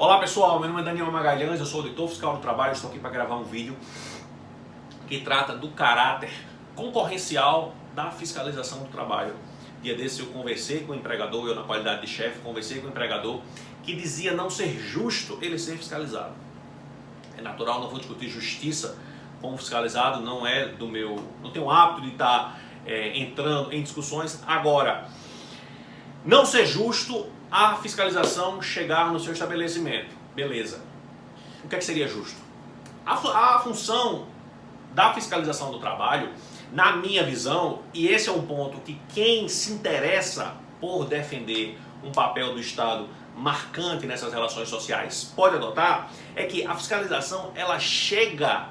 Olá pessoal, meu nome é Daniel Magalhães, eu sou auditor fiscal do trabalho, estou aqui para gravar um vídeo que trata do caráter concorrencial da fiscalização do trabalho. Dia desse eu conversei com o empregador, eu na qualidade de chefe, conversei com o empregador que dizia não ser justo ele ser fiscalizado. É natural, não vou discutir justiça com o fiscalizado, não tenho o hábito de estar entrando em discussões. Agora, não ser justo a fiscalização chegar no seu estabelecimento. Beleza. O que é que seria justo? A função da fiscalização do trabalho, na minha visão, e esse é um ponto que quem se interessa por defender um papel do Estado marcante nessas relações sociais pode adotar, é que a fiscalização ela chega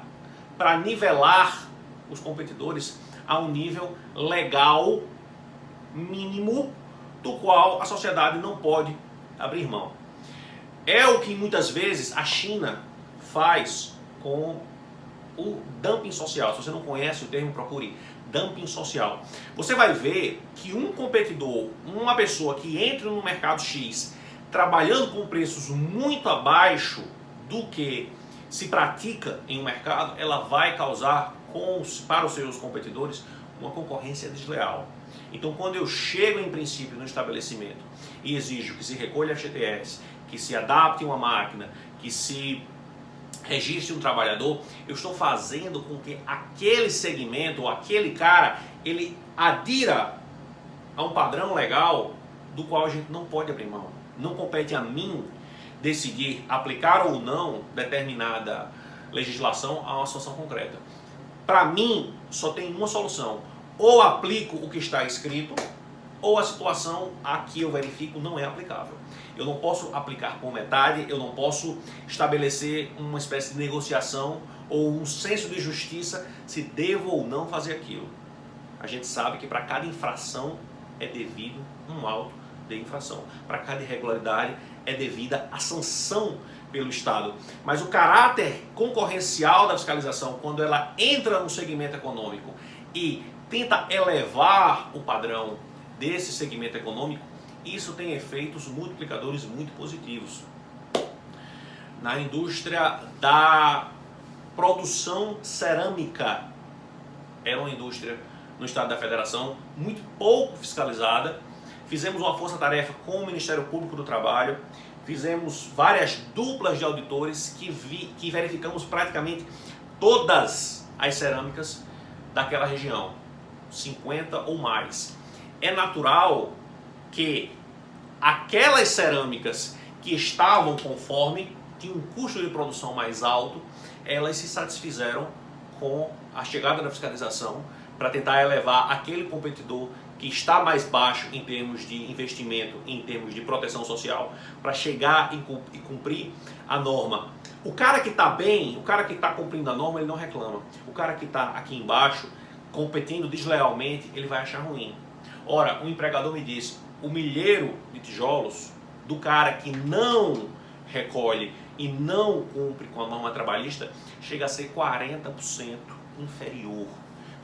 para nivelar os competidores a um nível legal mínimo do qual a sociedade não pode abrir mão. É o que muitas vezes a China faz com o dumping social. Se você não conhece o termo, procure dumping social. Você vai ver que um competidor, uma pessoa que entra no mercado X trabalhando com preços muito abaixo do que se pratica em um mercado, ela vai causar para os seus competidores uma concorrência desleal. Então, quando eu chego em princípio no estabelecimento e exijo que se recolha FGTS, que se adapte uma máquina, que se registre um trabalhador, eu estou fazendo com que aquele segmento ou aquele cara, ele adira a um padrão legal do qual a gente não pode abrir mão. Não compete a mim decidir aplicar ou não determinada legislação a uma situação concreta. Para mim, só tem uma solução. Ou aplico o que está escrito, ou a situação a que eu verifico não é aplicável. Eu não posso aplicar por metade, eu não posso estabelecer uma espécie de negociação ou um senso de justiça se devo ou não fazer aquilo. A gente sabe que para cada infração é devido um auto de infração. Para cada irregularidade é devida a sanção pelo Estado. Mas o caráter concorrencial da fiscalização, quando ela entra no segmento econômico e tenta elevar o padrão desse segmento econômico, isso tem efeitos multiplicadores muito positivos. Na indústria da produção cerâmica, era uma indústria no estado da Federação muito pouco fiscalizada. Fizemos uma força-tarefa com o Ministério Público do Trabalho, fizemos várias duplas de auditores que verificamos praticamente todas as cerâmicas daquela região, 50 ou mais. É natural que aquelas cerâmicas que estavam conforme, tinham um custo de produção mais alto, elas se satisfizeram com a chegada da fiscalização para tentar elevar aquele competidor que está mais baixo em termos de investimento, em termos de proteção social, para chegar e cumprir a norma. O cara que está bem, o cara que está cumprindo a norma, ele não reclama. O cara que está aqui embaixo, competindo deslealmente, ele vai achar ruim. Ora, um empregador me disse, o milheiro de tijolos do cara que não recolhe e não cumpre com a norma trabalhista chega a ser 40% inferior.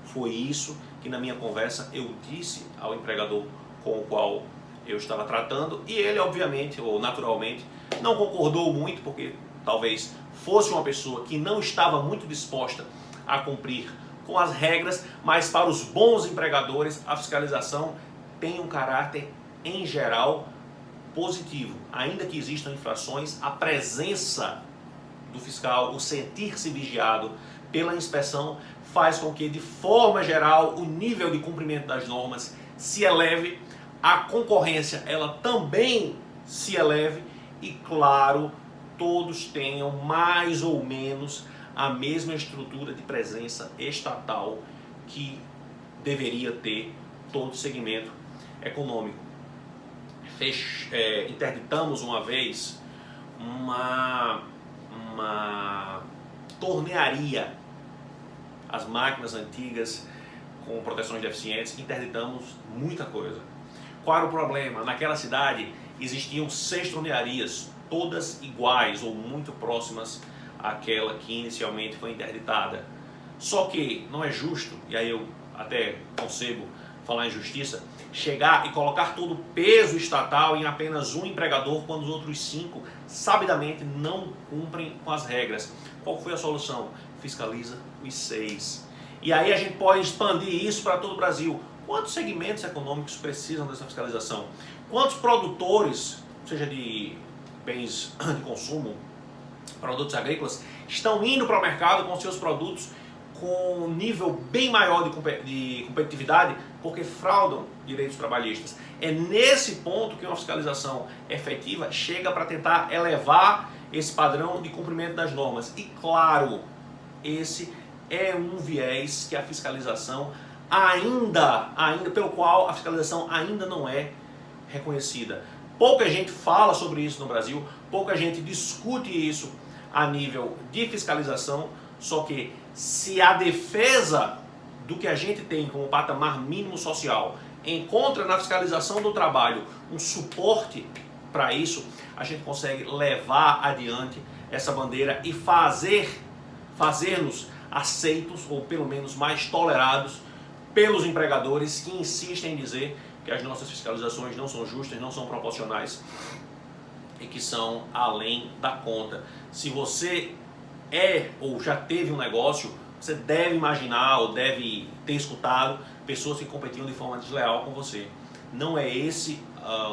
Foi isso que na minha conversa eu disse ao empregador com o qual eu estava tratando, e ele obviamente ou naturalmente não concordou muito, porque talvez fosse uma pessoa que não estava muito disposta a cumprir com as regras, mas para os bons empregadores a fiscalização tem um caráter em geral positivo. Ainda que existam infrações, a presença do fiscal, o sentir-se vigiado pela inspeção faz com que de forma geral o nível de cumprimento das normas se eleve, a concorrência ela também se eleve e claro, todos tenham mais ou menos a mesma estrutura de presença estatal que deveria ter todo segmento econômico. Interditamos uma vez uma tornearia, as máquinas antigas com proteções deficientes, interditamos muita coisa. Qual era o problema? Naquela cidade existiam 6 tornearias, todas iguais ou muito próximas àquela que inicialmente foi interditada. Só que não é justo, e aí eu até concebo falar em justiça, chegar e colocar todo o peso estatal em apenas um empregador, quando os outros 5, sabidamente, não cumprem com as regras. Qual foi a solução? Fiscaliza os 6. E aí a gente pode expandir isso para todo o Brasil. Quantos segmentos econômicos precisam dessa fiscalização? Quantos produtores, seja de bens de consumo, produtos agrícolas, estão indo para o mercado com seus produtos com um nível bem maior de competitividade porque fraudam direitos trabalhistas? É nesse ponto que uma fiscalização efetiva chega para tentar elevar esse padrão de cumprimento das normas. E claro, esse é um viés que a fiscalização pelo qual a fiscalização ainda não é reconhecida. Pouca gente fala sobre isso no Brasil, pouca gente discute isso a nível de fiscalização, só que se a defesa do que a gente tem como patamar mínimo social encontra na fiscalização do trabalho um suporte para isso, a gente consegue levar adiante essa bandeira e fazer-nos aceitos, ou pelo menos mais tolerados, pelos empregadores que insistem em dizer que as nossas fiscalizações não são justas, não são proporcionais e que são além da conta. Se você ou já teve um negócio, você deve imaginar ou deve ter escutado pessoas que competiam de forma desleal com você. Não é esse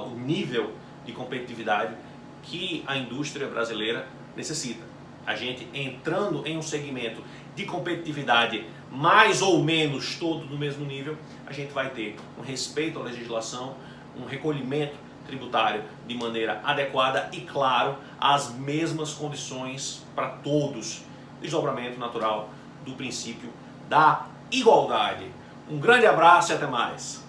o nível de competitividade que a indústria brasileira necessita. A gente entrando em um segmento de competitividade mais ou menos todo no mesmo nível, a gente vai ter um respeito à legislação, um recolhimento tributário de maneira adequada e, claro, as mesmas condições para todos. Desdobramento natural do princípio da igualdade. Um grande abraço e até mais.